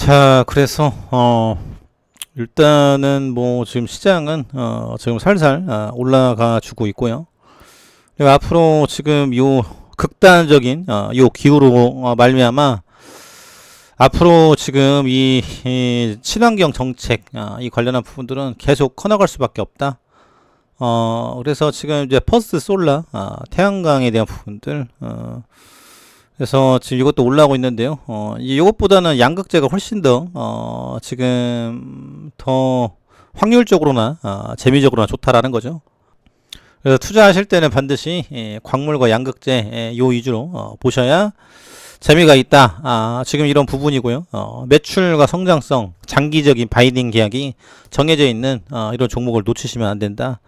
자, 그래서 일단은 뭐 지금 시장은 지금 살살 올라가 주고 있고요. 그리고 앞으로 지금 요 극단적인 요 기후로 말미암아 앞으로 지금 이 친환경 정책 이 관련한 부분들은 계속 커나갈 수밖에 없다. 그래서 지금 이제 퍼스트 솔라 태양광에 대한 부분들 그래서 지금 이것도 올라오고 있는데요. 이것보다는 양극재가 훨씬 더 지금 더 확률적으로나 재미적으로나 좋다라는 거죠. 그래서 투자하실 때는 반드시 광물과 양극재 요 위주로 보셔야 재미가 있다. 지금 이런 부분이고요. 매출과 성장성, 장기적인 바이딩 계약이 정해져 있는 이런 종목을 놓치시면 안 된다.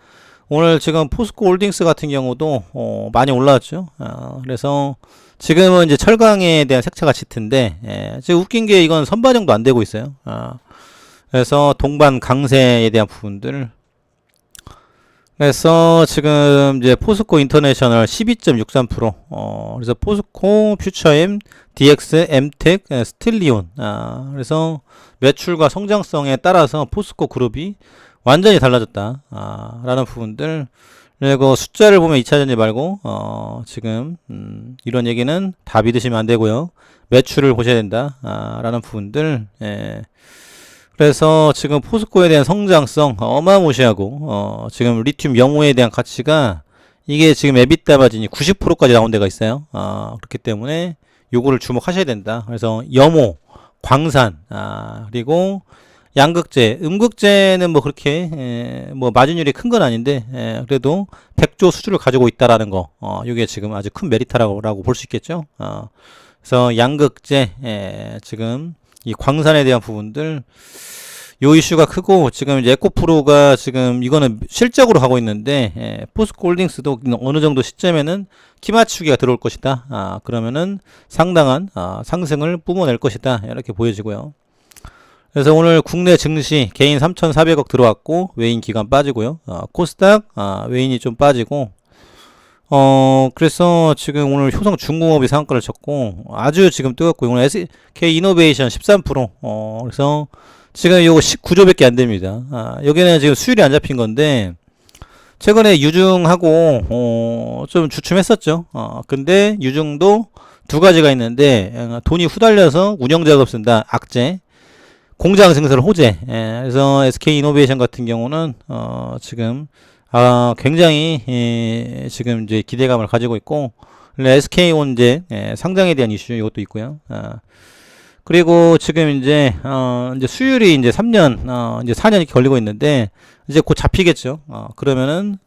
오늘 지금 포스코 홀딩스 같은 경우도 많이 올라왔죠. 그래서 지금은 이제 철강에 대한 색채가 짙은데 지금 웃긴 게 이건 선반영도 안 되고 있어요. 그래서 동반 강세에 대한 부분들. 그래서 지금 이제 포스코 인터내셔널 12.63%, 그래서 포스코 퓨처엠, DX, 엠텍, 스틸리온. 그래서 매출과 성장성에 따라서 포스코 그룹이 완전히 달라졌다. 라는 부분들. 그리고 숫자를 보면 2차전지 말고, 지금, 이런 얘기는 다 믿으시면 안 되고요. 매출을 보셔야 된다. 라는 부분들. 예. 그래서 지금 포스코에 대한 성장성 어마무시하고 지금 리튬 영호에 대한 가치가 이게 지금 에비타 마진이 90%까지 나온 데가 있어요. 그렇기 때문에 요거를 주목하셔야 된다. 그래서 염호, 광산, 그리고 양극재, 음극재는 뭐 그렇게 뭐 마진율이 큰 건 아닌데 그래도 100조 수주를 가지고 있다라는 거, 이게 지금 아주 큰 메리트라고 볼 수 있겠죠. 그래서 양극재 지금 이 광산에 대한 부분들 요 이슈가 크고 지금 이제 에코프로가 지금 이거는 실적으로 가고 있는데 포스코 홀딩스도 어느 정도 시점에는 키 맞추기가 들어올 것이다. 그러면은 상당한 상승을 뿜어낼 것이다. 이렇게 보여지고요. 그래서 오늘 국내 증시 개인 3,400억 들어왔고 외인 기관 빠지고요. 코스닥 외인이 좀 빠지고 그래서 지금 오늘 효성중공업이 상한가를 쳤고 아주 지금 뜨겁고 오늘 SK 이노베이션 13%. 그래서 지금 요거 19조밖에 안 됩니다. 여기는 지금 수율이 안 잡힌 건데 최근에 유중하고 좀 주춤했었죠. 근데 유중도 두 가지가 있는데 돈이 후달려서 운영자금 쓴다. 악재. 공장 증설 호재. 그래서 SK 이노베이션 같은 경우는 지금 굉장히 지금 이제 기대감을 가지고 있고 SK 온제 상장에 대한 이슈 이것도 있고요. 그리고 지금 이제 수율이 이제 3년 이제 4년 이렇게 걸리고 있는데 이제 곧 잡히겠죠. 그러면은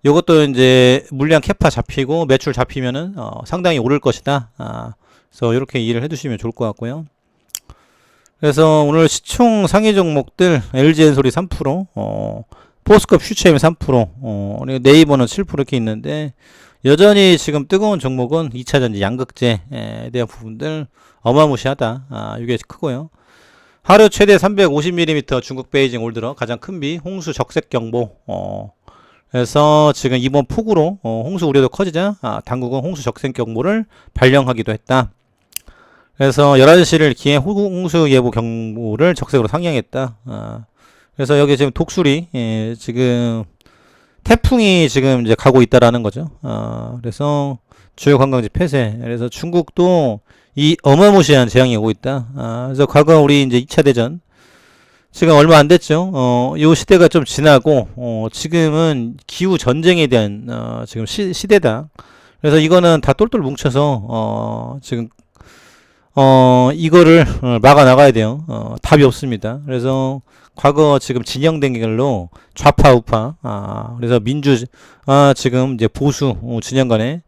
요것도 이제 물량 캐파 잡히고 매출 잡히면은 상당히 오를 것이다. 그래서 이렇게 이해를 해두시면 좋을 것 같고요. 그래서 오늘 시총 상위 종목들 LG엔솔이 3%, 포스코 퓨처엠 3%, 그리고 네이버는 7% 이렇게 있는데 여전히 지금 뜨거운 종목은 2차전지 양극재에 대한 부분들 어마무시하다. 이게 크고요. 하루 최대 350mm 중국 베이징 올드러 가장 큰 비 홍수 적색 경보. 그래서 지금 이번 폭우로 홍수 우려도 커지자 당국은 홍수 적색 경보를 발령하기도 했다. 그래서 11시를 기해 홍수 예보 경보를 적색으로 상향했다. 그래서 여기 지금 독수리 지금 태풍이 지금 이제 가고 있다라는 거죠. 그래서 주요 관광지 폐쇄. 그래서 중국도 이 어마무시한 재앙이 오고 있다. 그래서 과거 우리 이제 2차 대전 지금 얼마 안 됐죠. 요 시대가 좀 지나고 지금은 기후 전쟁에 대한 지금 시대다. 그래서 이거는 다 똘똘 뭉쳐서 지금 이거를 막아 나가야 돼요. 답이 없습니다. 그래서 과거 지금 진영된 걸로 좌파 우파 그래서 민주 지금 이제 보수 진영 간에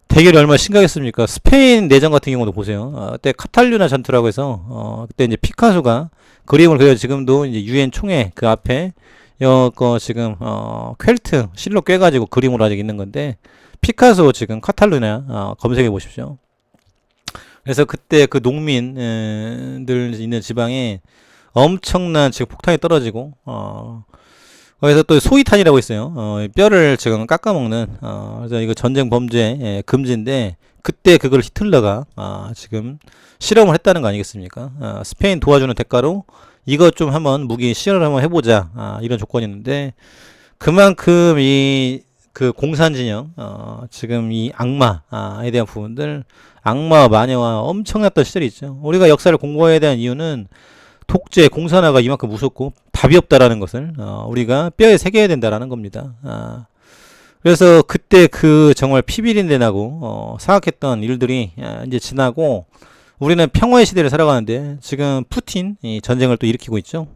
대결이 얼마나 심각했습니까? 스페인 내전 같은 경우도 보세요. 그때 카탈루냐 전투라고 해서 그때 이제 피카소가 그림을 그려 지금도 이제 유엔 총회 그 앞에 이거 지금 퀼트 실로 꿰가지고 그림으로 아직 있는 건데 피카소 지금 카탈루냐 검색해 보십시오. 그래서 그때 그 농민들 있는 지방에 엄청난 지금 폭탄이 떨어지고 거기서 또 소위탄이라고 있어요. 뼈를 지금 깎아먹는 그래서 이거 전쟁 범죄 금지인데 그때 그걸 히틀러가 지금 실험을 했다는 거 아니겠습니까? 스페인 도와주는 대가로 이것 좀 한번 무기 실험을 한번 해보자. 이런 조건이었는데 그만큼 이 그 공산진영 지금 이 악마에 대한 부분들 악마와 마녀와 엄청났던 시절이 있죠. 우리가 역사를 공부해야 되는 이유는 독재, 공산화가 이만큼 무섭고 답이 없다라는 것을 우리가 뼈에 새겨야 된다라는 겁니다. 그래서 그때 그 정말 피비린내 나고 사악했던 일들이 이제 지나고 우리는 평화의 시대를 살아가는데 지금 푸틴이 전쟁을 또 일으키고 있죠.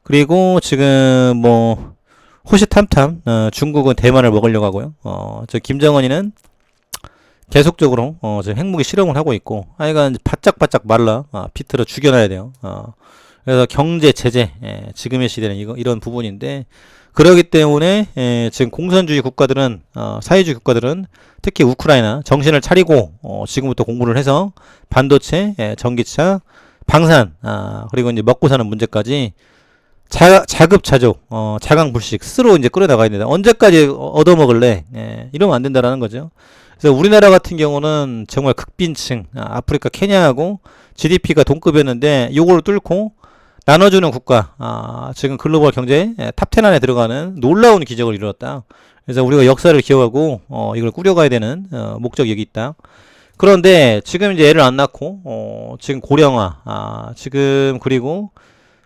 그리고 지금 뭐 호시탐탐 중국은 대만을 먹으려고 하고요. 저 김정은이는 계속적으로 지금 핵무기 실험을 하고 있고 하여간 바짝바짝 말라 비틀어 죽여놔야 돼요. 그래서 경제 제재 지금의 시대는 이런 부분인데 그러기 때문에 지금 공산주의 국가들은 사회주의 국가들은 특히 우크라이나 정신을 차리고 지금부터 공부를 해서 반도체, 전기차, 방산 그리고 이제 먹고 사는 문제까지 자급자족, 자강불식 스스로 이제 끌어나가야 된다. 언제까지 얻어먹을래? 이러면 안 된다라는 거죠. 그래서 우리나라 같은 경우는 정말 극빈층, 아프리카 케냐하고 GDP가 동급이었는데 요걸 뚫고 나눠주는 국가, 지금 글로벌 경제 탑10 안에 들어가는 놀라운 기적을 이루었다. 그래서 우리가 역사를 기억하고 이걸 꾸려가야 되는 목적이 여기 있다. 그런데 지금 이제 애를 안 낳고 지금 고령화, 지금 그리고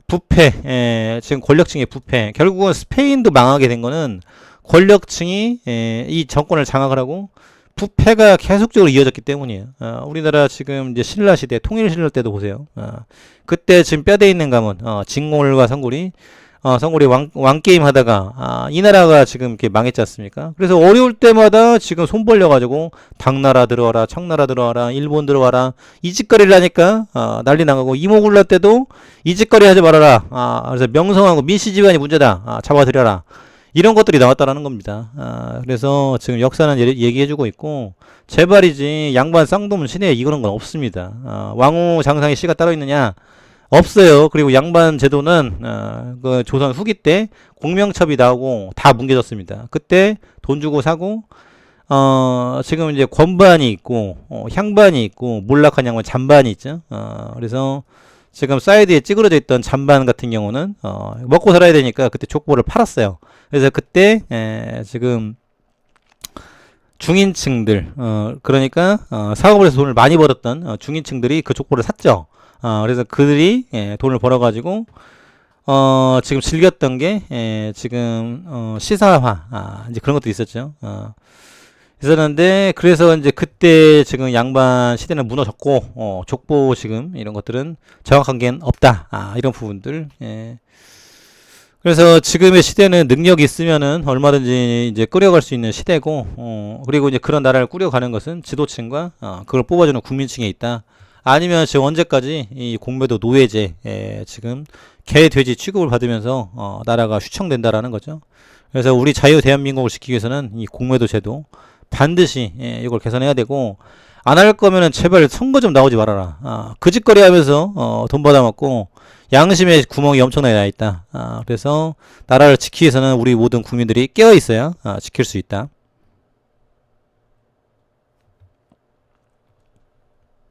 부패, 지금 권력층의 부패. 결국은 스페인도 망하게 된 거는 권력층이 이 정권을 장악을 하고 부패가 계속적으로 이어졌기 때문이에요. 우리나라 지금 이제 신라 시대, 통일 신라 때도 보세요. 그때 지금 뼈대 있는 가문, 진골과 성골이, 성골이 왕게임 하다가, 이 나라가 지금 이렇게 망했지 않습니까? 그래서 어려울 때마다 지금 손 벌려가지고, 당나라 들어와라, 청나라 들어와라, 일본 들어와라, 이 짓거리를 하니까, 난리 나가고, 이모굴라 때도 이 짓거리 하지 말아라. 그래서 명성하고 민씨 집안이 문제다. 잡아들여라. 이런 것들이 나왔다라는 겁니다. 그래서 지금 역사는 얘기해주고 있고, 제발이지, 양반 쌍도문 시내에 이거는 건 없습니다. 왕후 장상의 씨가 따로 있느냐? 없어요. 그리고 양반 제도는 그 조선 후기 때 공명첩이 나오고 다 뭉개졌습니다. 그때 돈 주고 사고 지금 이제 권반이 있고 향반이 있고 몰락한 양반 잔반이 있죠. 그래서 지금 사이드에 찌그러져 있던 잔반 같은 경우는 먹고 살아야 되니까 그때 족보를 팔았어요. 그래서 그때 지금 중인층들 그러니까 사업을 해서 돈을 많이 벌었던 중인층들이 그 족보를 샀죠. 그래서 그들이 돈을 벌어가지고 지금 즐겼던 게 지금 시사화 이제 그런 것도 있었죠. 있었는데 그래서 이제 그때 지금 양반 시대는 무너졌고 족보 지금 이런 것들은 정확한 게 없다. 이런 부분들. 그래서 지금의 시대는 능력이 있으면은 얼마든지 이제 끌어갈 수 있는 시대고 그리고 이제 그런 나라를 꾸려가는 것은 지도층과 그걸 뽑아주는 국민층에 있다. 아니면 지금 언제까지 이 공매도 노예제 지금 개 돼지 취급을 받으면서 나라가 휘청된다라는 거죠. 그래서 우리 자유 대한민국을 지키기 위해서는 이 공매도 제도 반드시 이걸 개선해야 되고 안 할 거면은 제발 선거 좀 나오지 말아라. 그 짓거리 하면서 돈 받아먹고 양심의 구멍이 엄청나게 나 있다. 그래서 나라를 지키기 위해서는 우리 모든 국민들이 깨어 있어야 지킬 수 있다.